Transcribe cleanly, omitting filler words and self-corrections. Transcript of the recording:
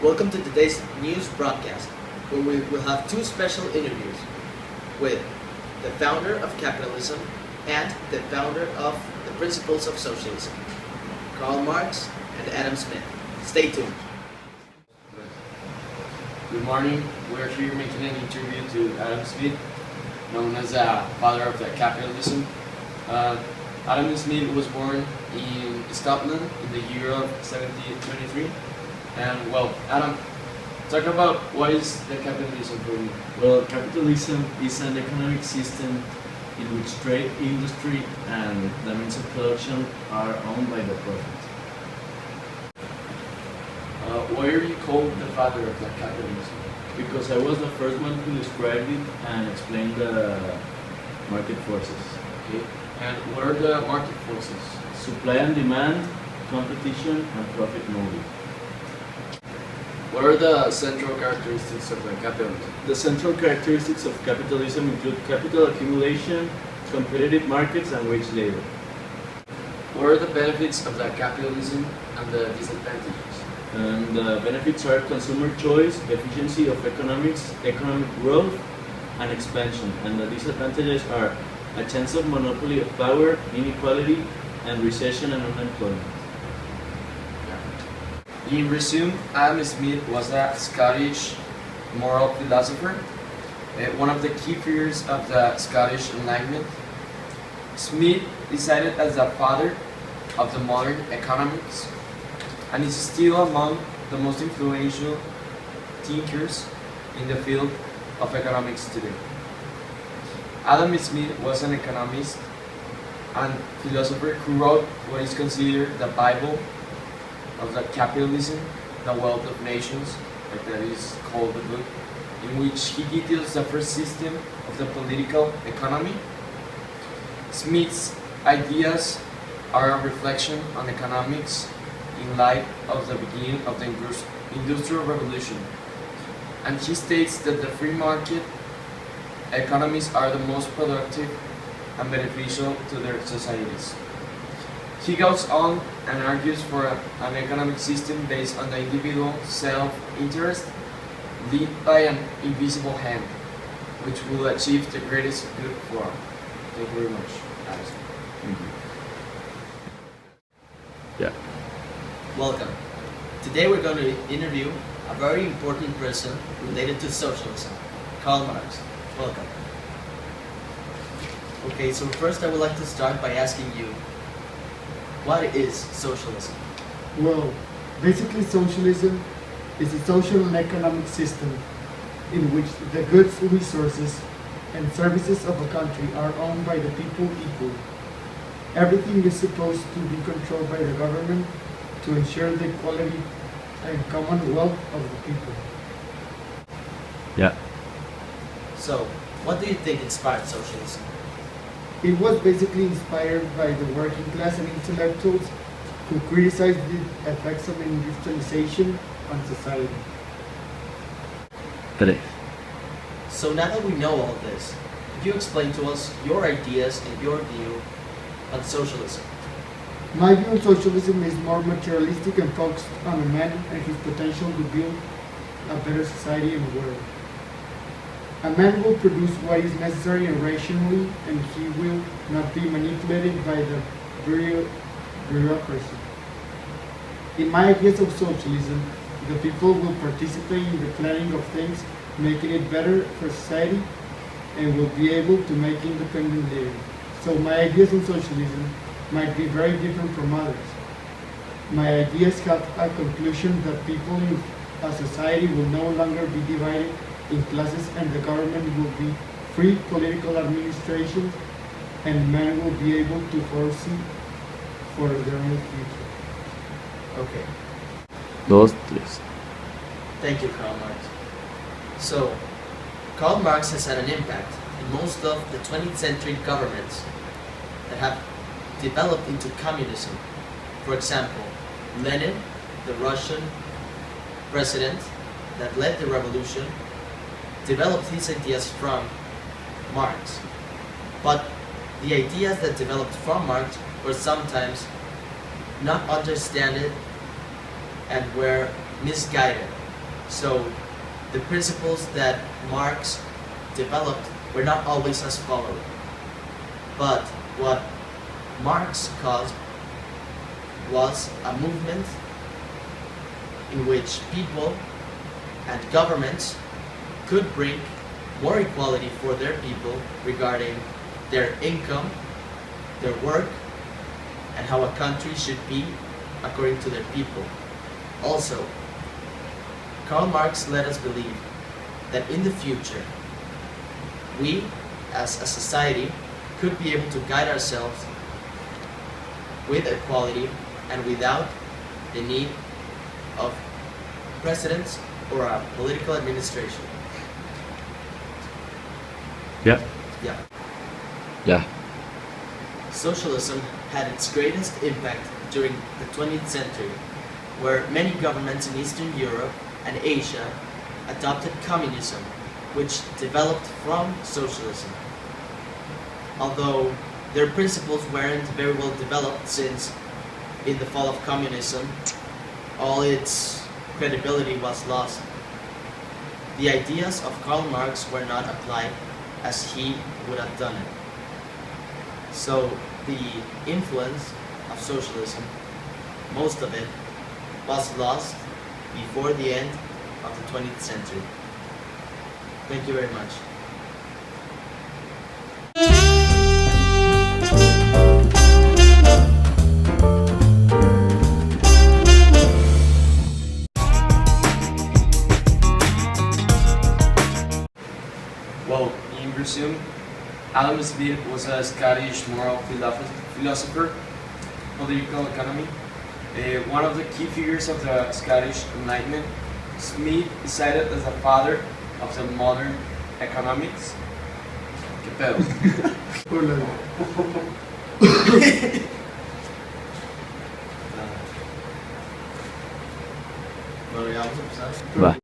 Welcome to today's news broadcast, where we will have two special interviews with the founder of capitalism and the founder of the principles of socialism, Karl Marx and Adam Smith. Stay tuned. Good morning. We're here making an interview to Adam Smith, known as the father of the capitalism. Adam Smith was born in Scotland in the year of 1723. And well, Adam, talk about what is the capitalism for you? Well, capitalism is an economic system in which trade, industry, and the means of production are owned by the profit. Why are you called the father of the capitalism? Because I was the first one who described it and explained the market forces. Okay. And what are the market forces? Supply and demand, competition, and profit motive. What are the central characteristics of the capitalism? The central characteristics of capitalism include capital accumulation, competitive markets, and wage labor. What are the benefits of the capitalism and the disadvantages? And the benefits are consumer choice, efficiency of economics, economic growth, and expansion. And the disadvantages are a chance of monopoly of power, inequality, and recession and unemployment. In resume, Adam Smith was a Scottish moral philosopher, one of the key figures of the Scottish Enlightenment. Smith decided as the father of the modern economics, and is still among the most influential thinkers in the field of economics today. Adam Smith was an economist and philosopher who wrote what is considered the Bible of the capitalism, The Wealth of Nations, like that is called the book, in which he details the first system of the political economy. Smith's ideas are a reflection on economics in light of the beginning of the Industrial Revolution, and he states that the free market economies are the most productive and beneficial to their societies. He goes on and argues for an economic system based on the individual self-interest led by an invisible hand, which will achieve the greatest good for all. Thank you very much, Alice. Thank you. Yeah. Welcome. Today we're going to interview a very important person related to socialism, Karl Marx. Welcome. Okay, so first I would like to start by asking you, what is socialism? Well, basically socialism is a social and economic system in which the goods, resources, and services of a country are owned by the people equally. Everything is supposed to be controlled by the government to ensure the equality and commonwealth of the people. Yeah. So, what do you think inspired socialism? It was basically inspired by the working class and intellectuals who criticized the effects of industrialization on society. So now that we know all this, could you explain to us your ideas and your view on socialism? My view on socialism is more materialistic and focused on a man and his potential to build a better society and world. A man will produce what is necessary and rationally, and he will not be manipulated by the bureaucracy. In my ideas of socialism, the people will participate in the planning of things, making it better for society, and will be able to make independent living. So my ideas on socialism might be very different from others. My ideas have a conclusion that people in a society will no longer be divided in classes, and the government will be free political administration, and men will be able to foresee for their own future. Okay. Dos, tres. Thank you, Karl Marx. So, Karl Marx has had an impact in most of the 20th century governments that have developed into communism. For example, Lenin, the Russian president that led the revolution, developed his ideas from Marx. But the ideas that developed from Marx were sometimes not understood and were misguided. So the principles that Marx developed were not always as followed. But what Marx caused was a movement in which people and governments could bring more equality for their people regarding their income, their work, and how a country should be according to their people. Also, Karl Marx let us believe that in the future, we as a society could be able to guide ourselves with equality and without the need of presidents or a political administration. Yeah. Yeah. Yeah. Socialism had its greatest impact during the 20th century, where many governments in Eastern Europe and Asia adopted communism, which developed from socialism. Although their principles weren't very well developed, since in the fall of communism, all its credibility was lost. The ideas of Karl Marx were not applied as he would have done it. So the influence of socialism, most of it, was lost before the end of the 20th century. Thank you very much. Well, in resume, Adam Smith was a Scottish moral philosopher, political economy. One of the key figures of the Scottish Enlightenment, Smith is cited as the father of the modern economics. ¿Qué pedo? Hola. Bueno, ya vamos a empezar. Va.